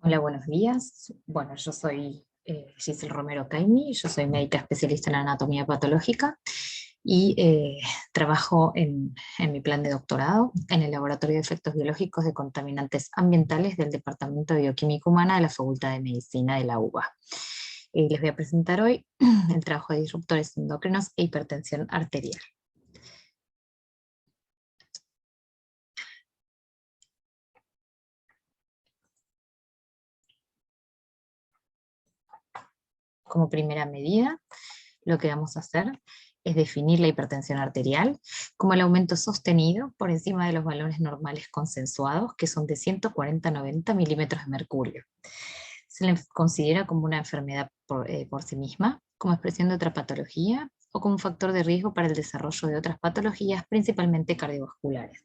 Hola, buenos días. Bueno, yo soy Giselle Romero Caimi, yo soy médica especialista en anatomía patológica y trabajo en mi plan de doctorado en el Laboratorio de Efectos Biológicos de Contaminantes Ambientales del Departamento de Bioquímica Humana de la Facultad de Medicina de la UBA. Les voy a presentar hoy el trabajo de disruptores endocrinos e hipertensión arterial. Como primera medida, lo que vamos a hacer es definir la hipertensión arterial como el aumento sostenido por encima de los valores normales consensuados, que son de 140 a 90 milímetros de mercurio. Se le considera como una enfermedad por sí misma, como expresión de otra patología o como un factor de riesgo para el desarrollo de otras patologías, principalmente cardiovasculares.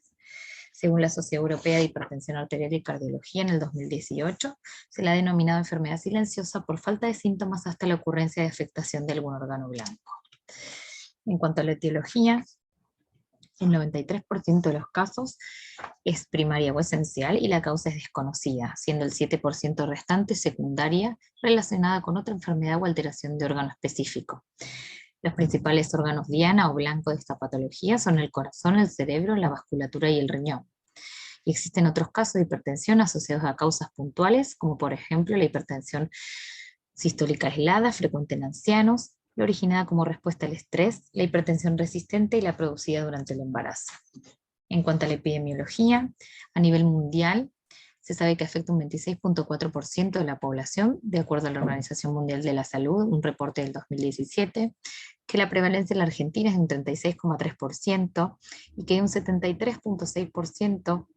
Según la Sociedad Europea de Hipertensión Arterial y Cardiología, en el 2018 se la ha denominado enfermedad silenciosa por falta de síntomas hasta la ocurrencia de afectación de algún órgano blanco. En cuanto a la etiología, el 93% de los casos es primaria o esencial y la causa es desconocida, siendo el 7% restante secundaria relacionada con otra enfermedad o alteración de órgano específico. Los principales órganos diana o blanco de esta patología son el corazón, el cerebro, la vasculatura y el riñón. Y existen otros casos de hipertensión asociados a causas puntuales, como por ejemplo la hipertensión sistólica aislada, frecuente en ancianos, la originada como respuesta al estrés, la hipertensión resistente y la producida durante el embarazo. En cuanto a la epidemiología, a nivel mundial, se sabe que afecta un 26.4% de la población, de acuerdo a la Organización Mundial de la Salud, un reporte del 2017, que la prevalencia en la Argentina es de un 36,3% y que hay un 73,6%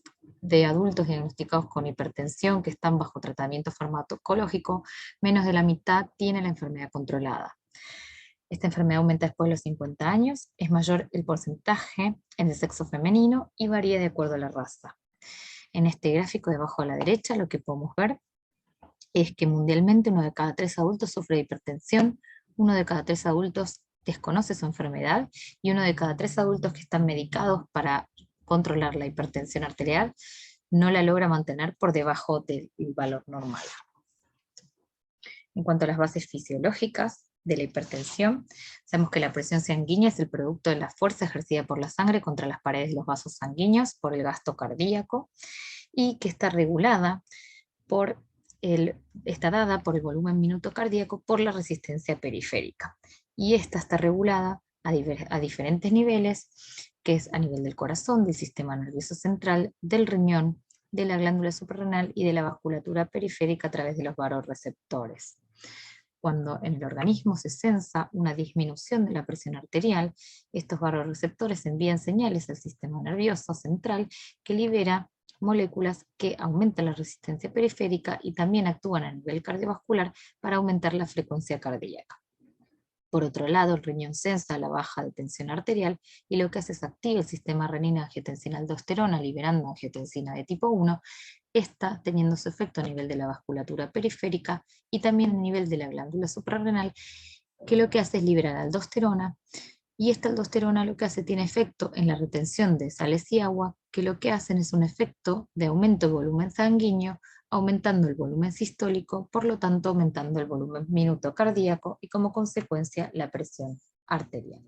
de adultos diagnosticados con hipertensión que están bajo tratamiento farmacológico, menos de la mitad tiene la enfermedad controlada. Esta enfermedad aumenta después de los 50 años, es mayor el porcentaje en el sexo femenino y varía de acuerdo a la raza. En este gráfico de abajo a la derecha lo que podemos ver es que mundialmente 1 de cada 3 adultos sufre de hipertensión, 1 de cada 3 adultos desconoce su enfermedad y 1 de cada 3 adultos que están medicados para controlar la hipertensión arterial no la logra mantener por debajo del valor normal. En cuanto a las bases fisiológicas de la hipertensión, sabemos que la presión sanguínea es el producto de la fuerza ejercida por la sangre contra las paredes de los vasos sanguíneos por el gasto cardíaco y que está regulada está dada por el volumen minuto cardíaco por la resistencia periférica. Y esta está regulada a diferentes niveles, que es a nivel del corazón, del sistema nervioso central, del riñón, de la glándula suprarrenal y de la vasculatura periférica a través de los vasoreceptores. Cuando en el organismo se sensa una disminución de la presión arterial, estos vasoreceptores envían señales al sistema nervioso central que libera moléculas que aumentan la resistencia periférica y también actúan a nivel cardiovascular para aumentar la frecuencia cardíaca. Por otro lado, el riñón sensa la baja de tensión arterial y lo que hace es activar el sistema renina-angiotensina-aldosterona liberando angiotensina de tipo 1, esta teniendo su efecto a nivel de la vasculatura periférica y también a nivel de la glándula suprarrenal, que lo que hace es liberar aldosterona, y esta aldosterona lo que hace tiene efecto en la retención de sales y agua, que lo que hacen es un efecto de aumento del volumen sanguíneo, aumentando el volumen sistólico, por lo tanto aumentando el volumen minuto cardíaco y como consecuencia la presión arterial.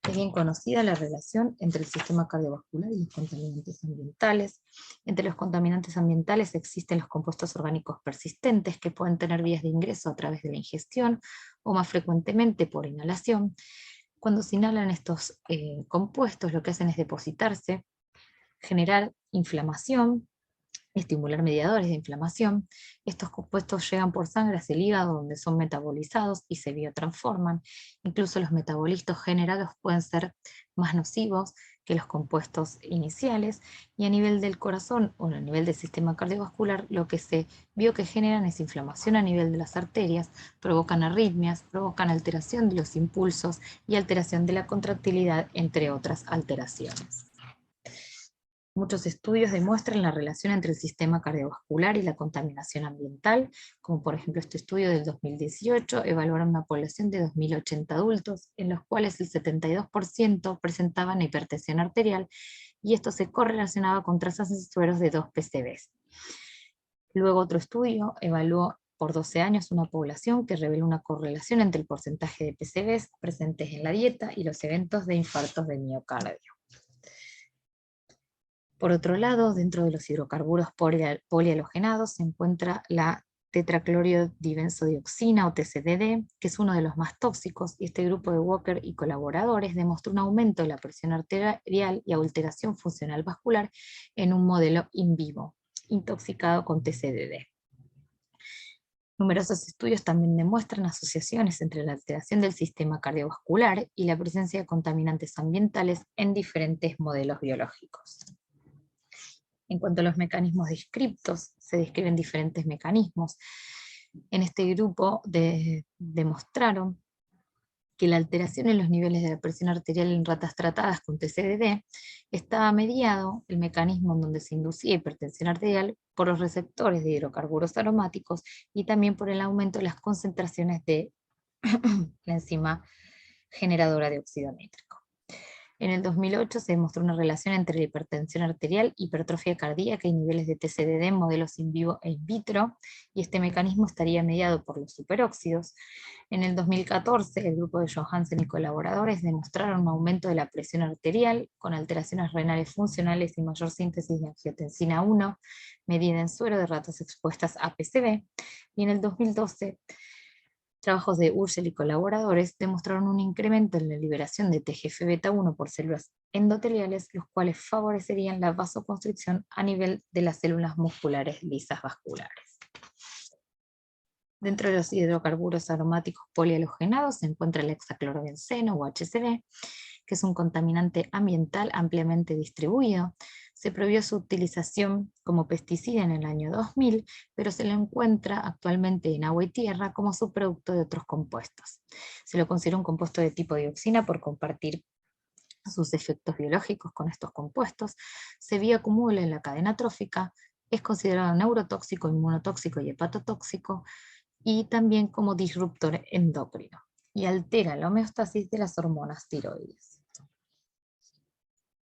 Es bien conocida la relación entre el sistema cardiovascular y los contaminantes ambientales. Entre los contaminantes ambientales existen los compuestos orgánicos persistentes que pueden tener vías de ingreso a través de la ingestión o más frecuentemente por inhalación. Cuando se inhalan estos compuestos, lo que hacen es depositarse, generar inflamación, estimular mediadores de inflamación. Estos compuestos llegan por sangre hacia el hígado donde son metabolizados y se biotransforman. Incluso los metabolitos generados pueden ser más nocivos que los compuestos iniciales, y a nivel del corazón o a nivel del sistema cardiovascular lo que se vio que generan es inflamación a nivel de las arterias, provocan arritmias, provocan alteración de los impulsos y alteración de la contractilidad, entre otras alteraciones. Muchos estudios demuestran la relación entre el sistema cardiovascular y la contaminación ambiental, como por ejemplo este estudio del 2018 evaluaron una población de 2.080 adultos, en los cuales el 72% presentaban hipertensión arterial, y esto se correlacionaba con trazas en sueros de 2 ppb. Luego otro estudio evaluó por 12 años una población que reveló una correlación entre el porcentaje de PCBs presentes en la dieta y los eventos de infartos de miocardio. Por otro lado, dentro de los hidrocarburos polihalogenados se encuentra la tetracloridibenzodioxina o TCDD, que es uno de los más tóxicos, y este grupo de Walker y colaboradores demostró un aumento de la presión arterial y alteración funcional vascular en un modelo in vivo, intoxicado con TCDD. Numerosos estudios también demuestran asociaciones entre la alteración del sistema cardiovascular y la presencia de contaminantes ambientales en diferentes modelos biológicos. En cuanto a los mecanismos descriptos, se describen diferentes mecanismos. En este grupo demostraron que la alteración en los niveles de la presión arterial en ratas tratadas con TCDD estaba mediado, el mecanismo en donde se inducía hipertensión arterial, por los receptores de hidrocarburos aromáticos y también por el aumento de las concentraciones de la enzima generadora de óxido nítrico. En el 2008 se demostró una relación entre la hipertensión arterial, hipertrofia cardíaca y niveles de TCDD en modelos in vivo e in vitro, y este mecanismo estaría mediado por los superóxidos. En el 2014, el grupo de Johansen y colaboradores demostraron un aumento de la presión arterial con alteraciones renales funcionales y mayor síntesis de angiotensina 1, medida en suero de ratas expuestas a PCB, y en el 2012, trabajos de Urgel y colaboradores demostraron un incremento en la liberación de TGF-beta1 por células endoteliales, los cuales favorecerían la vasoconstricción a nivel de las células musculares lisas vasculares. Dentro de los hidrocarburos aromáticos polihalogenados se encuentra el hexaclorobenceno o HCB, que es un contaminante ambiental ampliamente distribuido. Se prohibió su utilización como pesticida en el año 2000, pero se lo encuentra actualmente en agua y tierra como subproducto de otros compuestos. Se lo considera un compuesto de tipo dioxina por compartir sus efectos biológicos con estos compuestos. Se bioacumula en la cadena trófica, es considerado neurotóxico, inmunotóxico y hepatotóxico, y también como disruptor endocrino, y altera la homeostasis de las hormonas tiroides.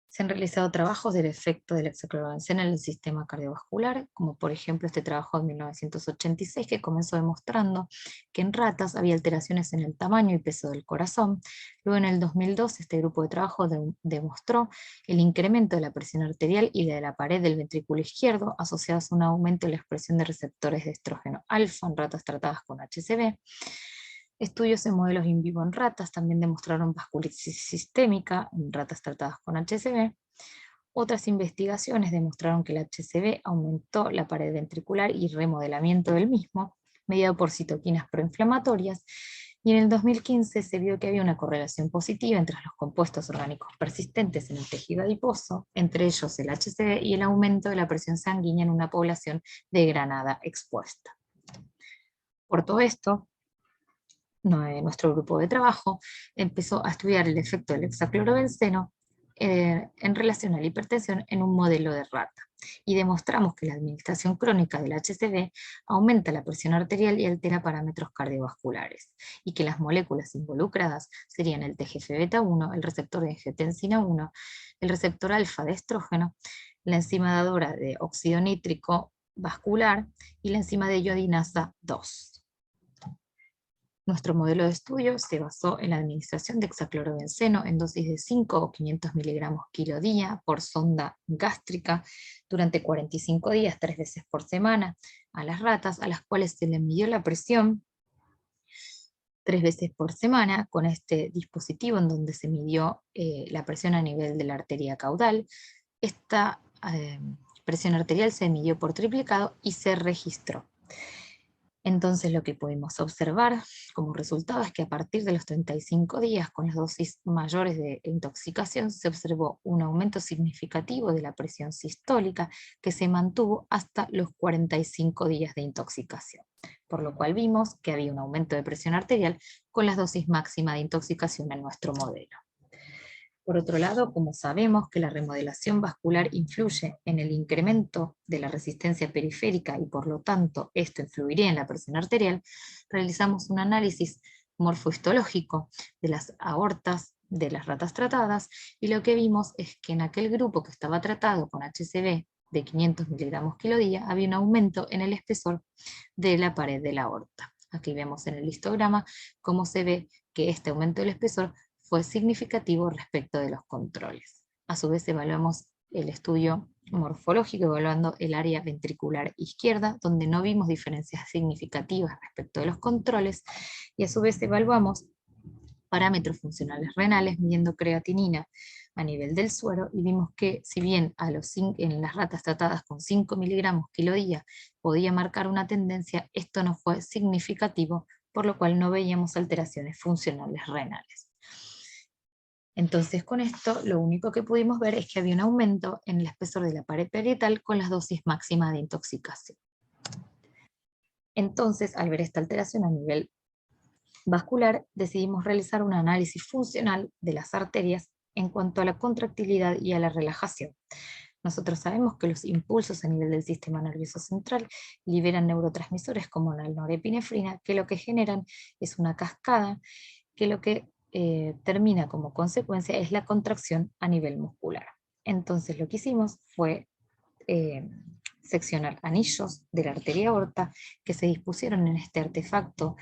Se han realizado trabajos del efecto del hexaclorobenceno en el sistema cardiovascular, como por ejemplo este trabajo de 1986 que comenzó demostrando que en ratas había alteraciones en el tamaño y peso del corazón. Luego en el 2002 este grupo de trabajo demostró el incremento de la presión arterial y de la pared del ventrículo izquierdo asociados a un aumento de la expresión de receptores de estrógeno alfa en ratas tratadas con HCB. Estudios en modelos in vivo en ratas también demostraron vasculitis sistémica en ratas tratadas con HCB. Otras investigaciones demostraron que el HCB aumentó la pared ventricular y remodelamiento del mismo, mediado por citoquinas proinflamatorias, y en el 2015 se vio que había una correlación positiva entre los compuestos orgánicos persistentes en el tejido adiposo, entre ellos el HCB y el aumento de la presión sanguínea en una población de granada expuesta. Por todo esto, nuestro grupo de trabajo empezó a estudiar el efecto del hexaclorobenceno en relación a la hipertensión en un modelo de rata. Y demostramos que la administración crónica del HCV aumenta la presión arterial y altera parámetros cardiovasculares, y que las moléculas involucradas serían el TGF-beta1, el receptor de angiotensina 1, el receptor alfa de estrógeno, la enzima dadora de óxido nítrico vascular y la enzima de iodinasa 2. Nuestro modelo de estudio se basó en la administración de hexaclorobenceno en dosis de 5 o 500 miligramos kilo día por sonda gástrica durante 45 días, 3 veces por semana, a las ratas, a las cuales se les midió la presión 3 veces por semana con este dispositivo en donde se midió la presión a nivel de la arteria caudal. Esta presión arterial se midió por triplicado y se registró. Entonces lo que pudimos observar como resultado es que a partir de los 35 días con las dosis mayores de intoxicación se observó un aumento significativo de la presión sistólica que se mantuvo hasta los 45 días de intoxicación, por lo cual vimos que había un aumento de presión arterial con las dosis máxima de intoxicación en nuestro modelo. Por otro lado, como sabemos que la remodelación vascular influye en el incremento de la resistencia periférica y por lo tanto esto influiría en la presión arterial, realizamos un análisis morfohistológico de las aortas de las ratas tratadas y lo que vimos es que en aquel grupo que estaba tratado con HCV de 500 miligramos kilo día, había un aumento en el espesor de la pared de la aorta. Aquí vemos en el histograma cómo se ve que este aumento del espesor fue significativo respecto de los controles. A su vez evaluamos el estudio morfológico evaluando el área ventricular izquierda, donde no vimos diferencias significativas respecto de los controles, y a su vez evaluamos parámetros funcionales renales midiendo creatinina a nivel del suero, y vimos que si bien en las ratas tratadas con 5 miligramos kilo día podía marcar una tendencia, esto no fue significativo, por lo cual no veíamos alteraciones funcionales renales. Entonces con esto lo único que pudimos ver es que había un aumento en el espesor de la pared parietal con las dosis máximas de intoxicación. Entonces, al ver esta alteración a nivel vascular, decidimos realizar un análisis funcional de las arterias en cuanto a la contractilidad y a la relajación. Nosotros sabemos que los impulsos a nivel del sistema nervioso central liberan neurotransmisores como la norepinefrina, que lo que generan es una cascada que lo que termina como consecuencia es la contracción a nivel muscular. Entonces lo que hicimos fue seccionar anillos de la arteria aorta que se dispusieron en este artefacto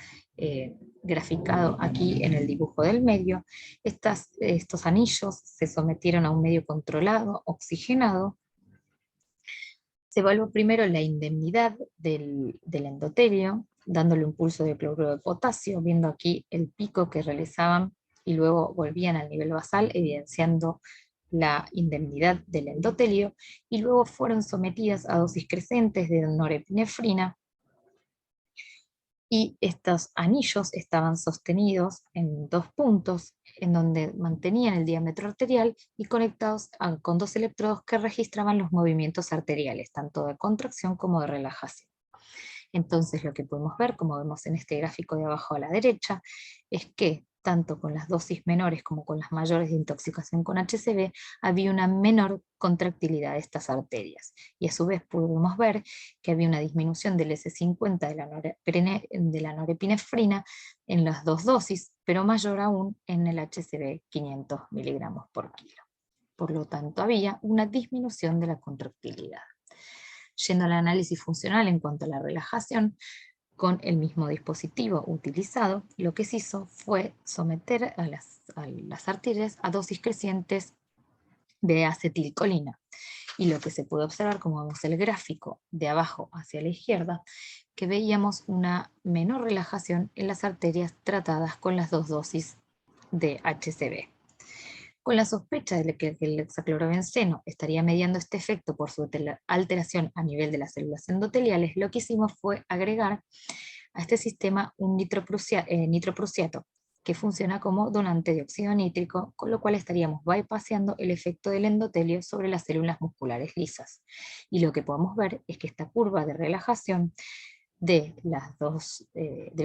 graficado aquí en el dibujo del medio. Estos anillos se sometieron a un medio controlado, oxigenado. Se evaluó primero la indemnidad del endotelio, dándole un pulso de cloruro de potasio, viendo aquí el pico que realizaban y luego volvían al nivel basal, evidenciando la indemnidad del endotelio, y luego fueron sometidas a dosis crecientes de norepinefrina, y estos anillos estaban sostenidos en 2 puntos, en donde mantenían el diámetro arterial y conectados con 2 electrodos que registraban los movimientos arteriales, tanto de contracción como de relajación. Entonces lo que podemos ver, como vemos en este gráfico de abajo a la derecha, es que tanto con las dosis menores como con las mayores de intoxicación con HCV, había una menor contractilidad de estas arterias. Y a su vez pudimos ver que había una disminución del S50 de la norepinefrina en las 2 dosis, pero mayor aún en el HCV 500 miligramos por kilo. Por lo tanto, había una disminución de la contractilidad. Yendo al análisis funcional en cuanto a la relajación, con el mismo dispositivo utilizado, lo que se hizo fue someter a las arterias a dosis crecientes de acetilcolina. Y lo que se puede observar, como vemos el gráfico de abajo hacia la izquierda, que veíamos una menor relajación en las arterias tratadas con las 2 dosis de HCV. Con la sospecha de que el hexaclorobenceno estaría mediando este efecto por su alteración a nivel de las células endoteliales, lo que hicimos fue agregar a este sistema un nitroprusiato, que funciona como donante de óxido nítrico, con lo cual estaríamos bypassando el efecto del endotelio sobre las células musculares lisas. Y lo que podemos ver es que esta curva de relajación de los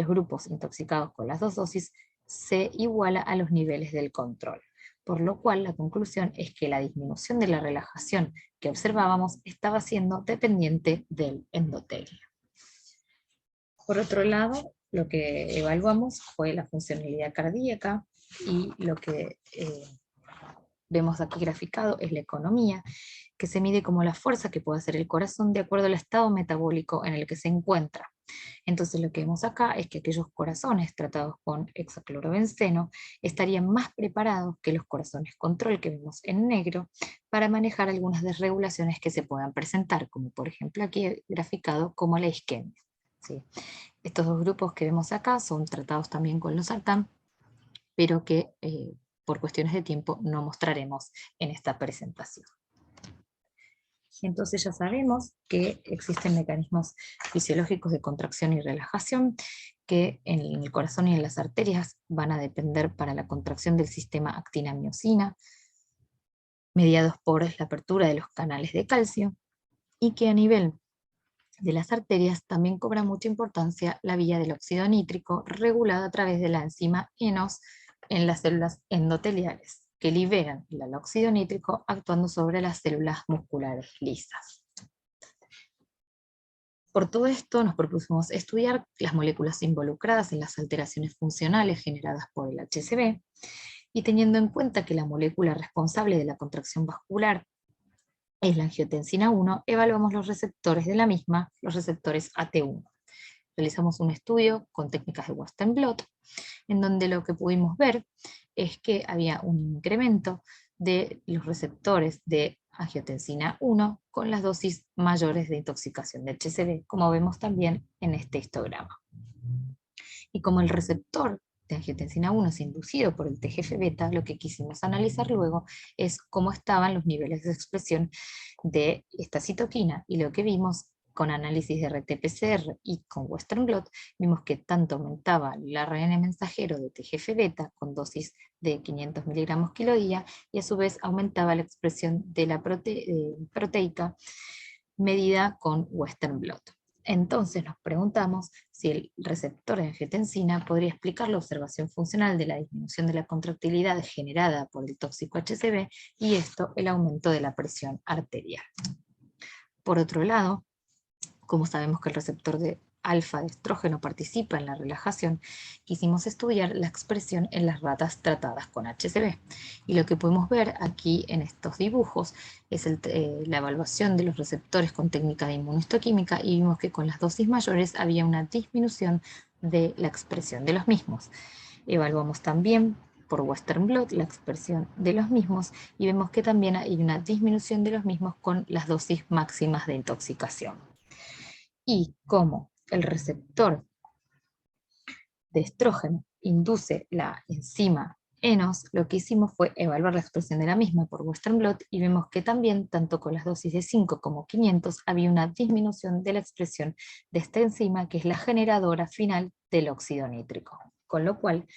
grupos intoxicados con las 2 dosis se iguala a los niveles del control. Por lo cual la conclusión es que la disminución de la relajación que observábamos estaba siendo dependiente del endotelio. Por otro lado, lo que evaluamos fue la funcionalidad cardíaca, y lo que vemos aquí graficado es la economía, que se mide como la fuerza que puede hacer el corazón de acuerdo al estado metabólico en el que se encuentra. Entonces lo que vemos acá es que aquellos corazones tratados con hexaclorobenceno estarían más preparados que los corazones control que vemos en negro para manejar algunas desregulaciones que se puedan presentar, como por ejemplo aquí graficado como la isquemia. ¿Sí? Estos 2 grupos que vemos acá son tratados también con losartán, pero que por cuestiones de tiempo no mostraremos en esta presentación. Entonces ya sabemos que existen mecanismos fisiológicos de contracción y relajación que en el corazón y en las arterias van a depender para la contracción del sistema actina-miosina, mediados por la apertura de los canales de calcio, y que a nivel de las arterias también cobra mucha importancia la vía del óxido nítrico regulada a través de la enzima ENOS en las células endoteliales, que liberan el óxido nítrico actuando sobre las células musculares lisas. Por todo esto nos propusimos estudiar las moléculas involucradas en las alteraciones funcionales generadas por el HCV, y teniendo en cuenta que la molécula responsable de la contracción vascular es la angiotensina 1, evaluamos los receptores de la misma, los receptores AT1. Realizamos un estudio con técnicas de Western blot, en donde lo que pudimos ver es que había un incremento de los receptores de angiotensina 1 con las dosis mayores de intoxicación de HCV, como vemos también en este histograma. Y como el receptor de angiotensina 1 es inducido por el TGF-beta, lo que quisimos analizar luego es cómo estaban los niveles de expresión de esta citoquina, y lo que vimos con análisis de RT-PCR y con Western blot, vimos que tanto aumentaba el ARN mensajero de TGF-beta con dosis de 500 miligramos kilo día, y a su vez aumentaba la expresión de la proteica medida con Western blot. Entonces nos preguntamos si el receptor de angiotensina podría explicar la observación funcional de la disminución de la contractilidad generada por el tóxico HCV, y esto el aumento de la presión arterial. Por otro lado, como sabemos que el receptor de alfa de estrógeno participa en la relajación, quisimos estudiar la expresión en las ratas tratadas con HCV. Y lo que podemos ver aquí en estos dibujos es la evaluación de los receptores con técnica de inmunohistoquímica, y vimos que con las dosis mayores había una disminución de la expresión de los mismos. Evaluamos también por Western blot la expresión de los mismos, y vemos que también hay una disminución de los mismos con las dosis máximas de intoxicación. Y como el receptor de estrógeno induce la enzima ENOS, lo que hicimos fue evaluar la expresión de la misma por Western blot, y vemos que también, tanto con las dosis de 5 como 500, había una disminución de la expresión de esta enzima, que es la generadora final del óxido nítrico. Con lo cual,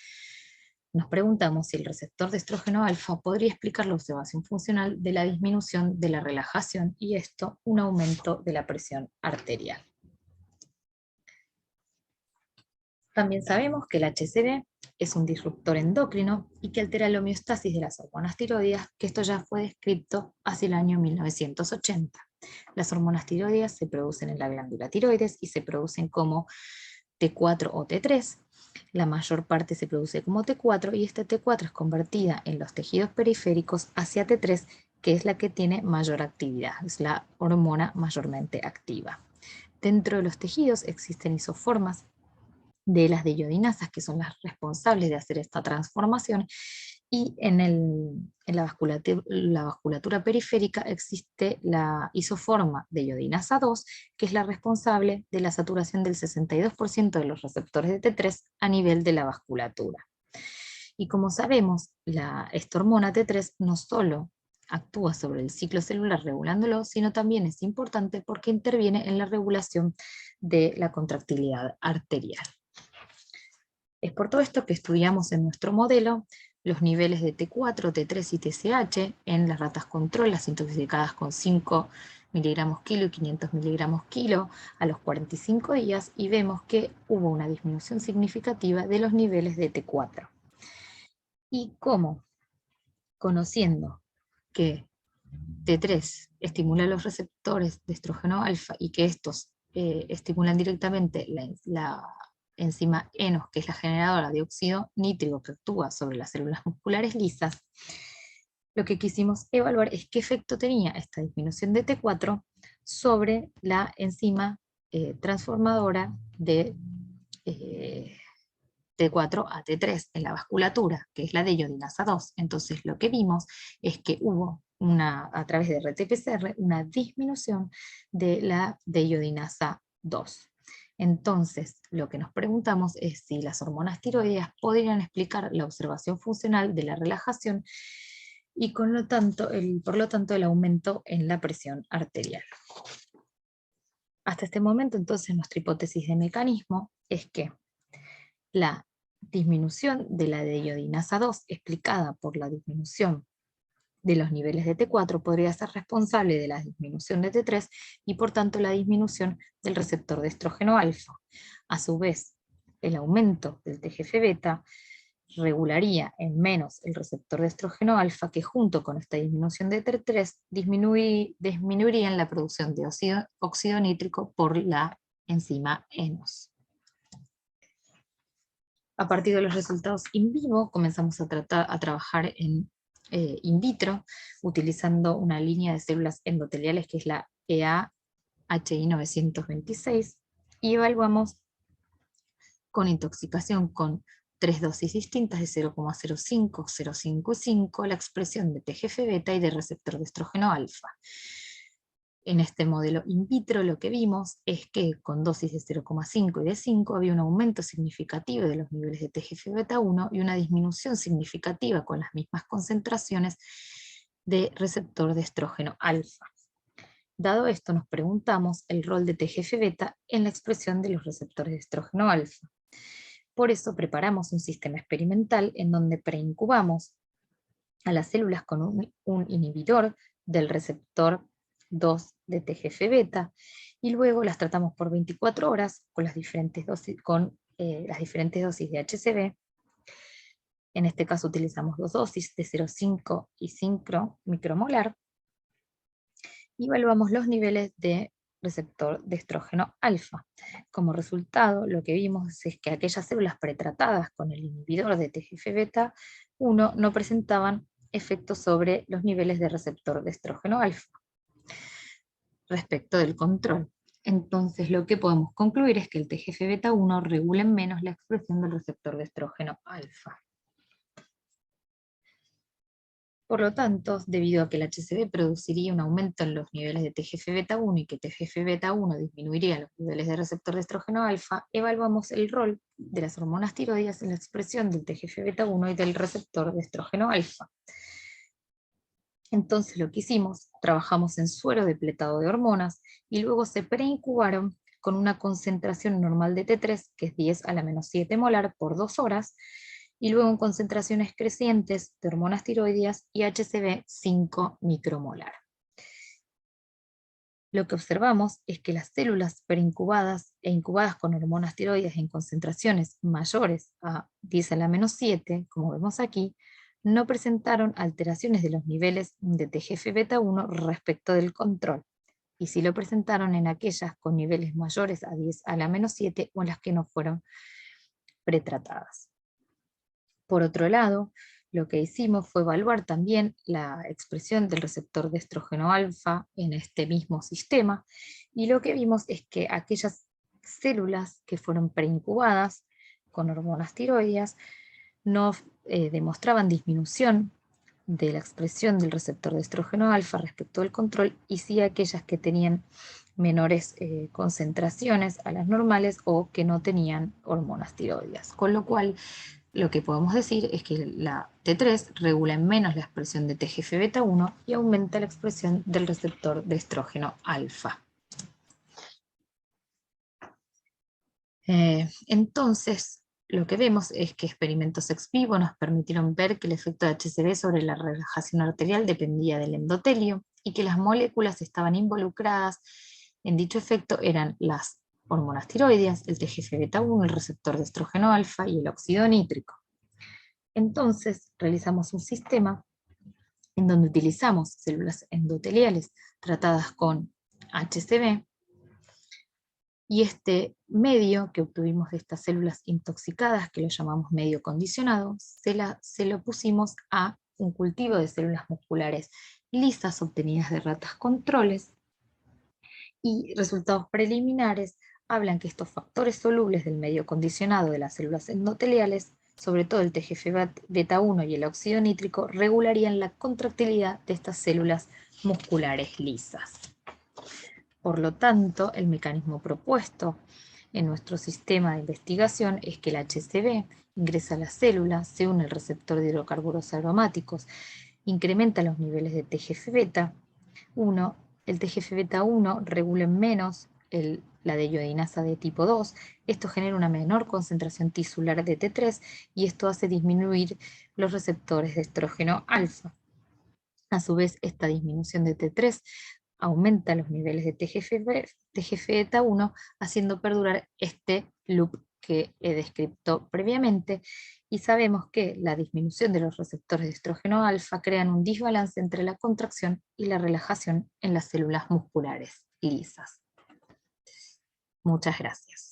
nos preguntamos si el receptor de estrógeno alfa podría explicar la observación funcional de la disminución de la relajación, y esto un aumento de la presión arterial. También sabemos que el HCV es un disruptor endocrino y que altera la homeostasis de las hormonas tiroideas, que esto ya fue descrito hacia el año 1980. Las hormonas tiroideas se producen en la glándula tiroides y se producen como T4 o T3. La mayor parte se produce como T4, y esta T4 es convertida en los tejidos periféricos hacia T3, que es la que tiene mayor actividad, es la hormona mayormente activa. Dentro de los tejidos existen isoformas de las deyodinasas, que son las responsables de hacer esta transformación, y en la vasculatura periférica existe la isoforma de iodinasa 2, que es la responsable de la saturación del 62% de los receptores de T3 a nivel de la vasculatura. Y como sabemos, esta hormona T3 no solo actúa sobre el ciclo celular regulándolo, sino también es importante porque interviene en la regulación de la contractilidad arterial. Es por todo esto que estudiamos en nuestro modelo los niveles de T4, T3 y TSH en las ratas control, las intoxicadas con 5 miligramos kilo y 500 miligramos kilo a los 45 días, y vemos que hubo una disminución significativa de los niveles de T4. Y como, conociendo que T3 estimula los receptores de estrógeno alfa y que estos estimulan directamente la enzima ENOS, que es la generadora de óxido nítrico que actúa sobre las células musculares lisas, lo que quisimos evaluar es qué efecto tenía esta disminución de T4 sobre la enzima transformadora de T4 a T3 en la vasculatura, que es la de iodinasa 2. Entonces lo que vimos es que hubo a través de RT-PCR una disminución de la de iodinasa 2. Entonces, lo que nos preguntamos es si las hormonas tiroideas podrían explicar la observación funcional de la relajación y por lo tanto el aumento en la presión arterial. Hasta este momento, entonces, nuestra hipótesis de mecanismo es que la disminución de la de iodinasa 2, explicada por la disminución de los niveles de T4, podría ser responsable de la disminución de T3 y por tanto la disminución del receptor de estrógeno alfa. A su vez, el aumento del TGF-beta regularía en menos el receptor de estrógeno alfa, que junto con esta disminución de T3 disminuirían la producción de óxido nítrico por la enzima ENOS. A partir de los resultados in vivo comenzamos a trabajar en in vitro, utilizando una línea de células endoteliales que es la EA-HI 926, y evaluamos con intoxicación con 3 dosis distintas de 0,05, 0,5 y 5 la expresión de TGF-beta y de receptor de estrógeno alfa. En este modelo in vitro lo que vimos es que con dosis de 0,5 y de 5 había un aumento significativo de los niveles de TGF-beta 1 y una disminución significativa con las mismas concentraciones de receptor de estrógeno alfa. Dado esto, nos preguntamos el rol de TGF-beta en la expresión de los receptores de estrógeno alfa. Por eso preparamos un sistema experimental en donde preincubamos a las células con un inhibidor del receptor 2 de TGF-beta y luego las tratamos por 24 horas con las diferentes dosis, de HCV. En este caso utilizamos 2 dosis de 0,5 y 5 micromolar y evaluamos los niveles de receptor de estrógeno alfa. Como resultado, lo que vimos es que aquellas células pretratadas con el inhibidor de TGF-beta 1 no presentaban efectos sobre los niveles de receptor de estrógeno alfa respecto del control. Entonces lo que podemos concluir es que el TGF-beta 1 regula menos la expresión del receptor de estrógeno alfa. Por lo tanto, debido a que el HCV produciría un aumento en los niveles de TGF-beta 1 y que TGF-beta 1 disminuiría los niveles de receptor de estrógeno alfa, evaluamos el rol de las hormonas tiroides en la expresión del TGF-beta 1 y del receptor de estrógeno alfa. Entonces lo que hicimos, trabajamos en suero depletado de hormonas y luego se preincubaron con una concentración normal de T3, que es 10 a la menos 7 molar por 2 horas, y luego en concentraciones crecientes de hormonas tiroideas y HCV 5 micromolar. Lo que observamos es que las células preincubadas e incubadas con hormonas tiroides en concentraciones mayores a 10 a la menos 7, como vemos aquí, no presentaron alteraciones de los niveles de TGF-beta 1 respecto del control, y sí lo presentaron en aquellas con niveles mayores a 10 a la menos 7 o en las que no fueron pretratadas. Por otro lado, lo que hicimos fue evaluar también la expresión del receptor de estrógeno alfa en este mismo sistema, y lo que vimos es que aquellas células que fueron preincubadas con hormonas tiroideas no demostraban disminución de la expresión del receptor de estrógeno alfa respecto del control, y sí aquellas que tenían menores concentraciones a las normales o que no tenían hormonas tiroideas. Con lo cual, lo que podemos decir es que la T3 regula en menos la expresión de TGF-beta 1 y aumenta la expresión del receptor de estrógeno alfa. Entonces, lo que vemos es que experimentos ex vivo nos permitieron ver que el efecto de HCV sobre la relajación arterial dependía del endotelio y que las moléculas estaban involucradas en dicho efecto eran las hormonas tiroideas, el TGF-beta 1, el receptor de estrógeno alfa y el óxido nítrico. Entonces realizamos un sistema en donde utilizamos células endoteliales tratadas con HCV, y este medio que obtuvimos de estas células intoxicadas, que lo llamamos medio condicionado, se lo pusimos a un cultivo de células musculares lisas obtenidas de ratas controles, y resultados preliminares hablan que estos factores solubles del medio condicionado de las células endoteliales, sobre todo el TGF-beta 1 y el óxido nítrico, regularían la contractilidad de estas células musculares lisas. Por lo tanto, el mecanismo propuesto en nuestro sistema de investigación es que el HCV ingresa a la célula, se une al receptor de hidrocarburos aromáticos, incrementa los niveles de TGF-beta 1, el TGF-beta 1 regula menos la deyodinasa de tipo 2, esto genera una menor concentración tisular de T3 y esto hace disminuir los receptores de estrógeno alfa. A su vez, esta disminución de T3 aumenta los niveles de TGF-beta 1, haciendo perdurar este loop que he descrito previamente, y sabemos que la disminución de los receptores de estrógeno alfa crean un desbalance entre la contracción y la relajación en las células musculares lisas. Muchas gracias.